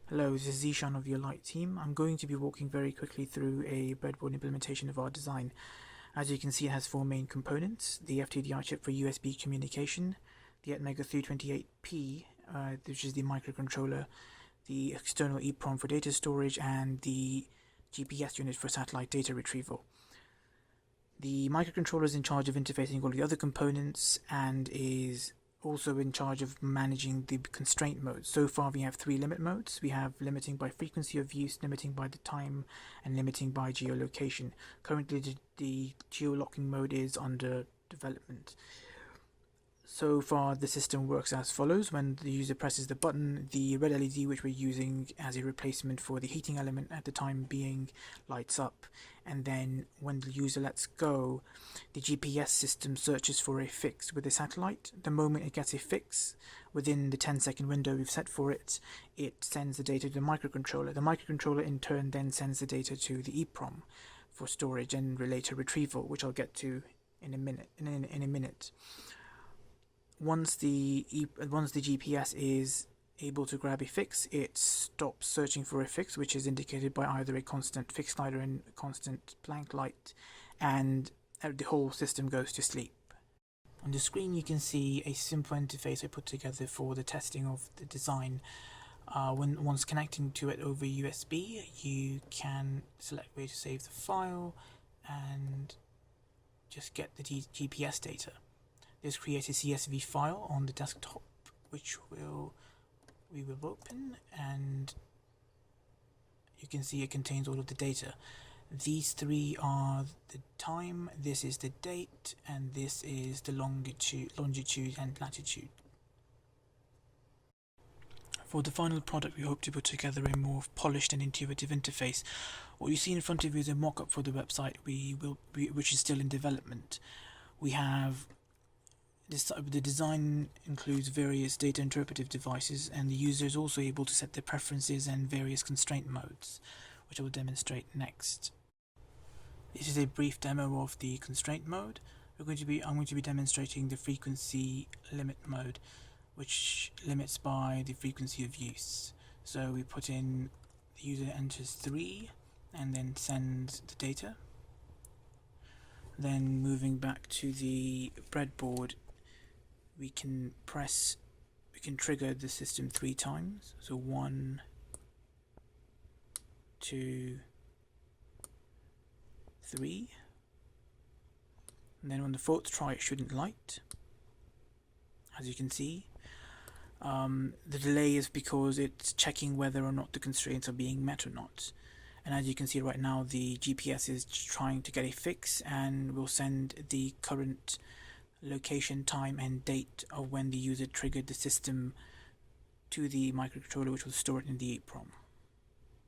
Hello, this is Zishan of the Alight team. I'm going to be walking very quickly through a breadboard implementation of our design. As you can see, it has four main components: the FTDI chip for USB communication, the Atmega 328P, which is the microcontroller, the external EEPROM for data storage, and the GPS unit for satellite data retrieval. The microcontroller is in charge of interfacing all the other components and is also in charge of managing the constraint modes. So far we have three limit modes. We have limiting by frequency of use, limiting by the time, and limiting by geolocation. Currently the geolocking mode is under development. So far the system works as follows. When the user presses the button, the red LED, which we're using as a replacement for the heating element at the time being, lights up, and then when the user lets go, the GPS system searches for a fix with the satellite. The moment it gets a fix, within the 10-second window we've set for it, it sends the data to the microcontroller. The microcontroller in turn then sends the data to the EEPROM for storage and related retrieval, which I'll get to in a minute. Once the GPS is able to grab a fix, it stops searching for a fix, which is indicated by either a constant fix slider and a constant blank light, and the whole system goes to sleep. On the screen you can see a simple interface I put together for the testing of the design. Once connecting to it over USB, you can select where to save the file and just get the GPS data. This creates a CSV file on the desktop, which we will open, and you can see it contains all of the data. These three are the time, this is the date, and this is the longitude and latitude. For the final product, we hope to put together a more polished and intuitive interface. What you see in front of you is a mock-up for the website, which is still in development. The design includes various data interpretive devices, and the user is also able to set their preferences and various constraint modes, which I will demonstrate next. This is a brief demo of the constraint mode. I'm going to be demonstrating the frequency limit mode, which limits by the frequency of use. So we put in, the user enters 3 and then sends the data. Then moving back to the breadboard, we can trigger the system 3 times. So 1, 2, 3. And then on the 4th try it shouldn't light, as you can see. The delay is because it's checking whether or not the constraints are being met or not. And as you can see right now, the GPS is trying to get a fix and will send the current location, time, and date of when the user triggered the system to the microcontroller, which will store it in the EEPROM.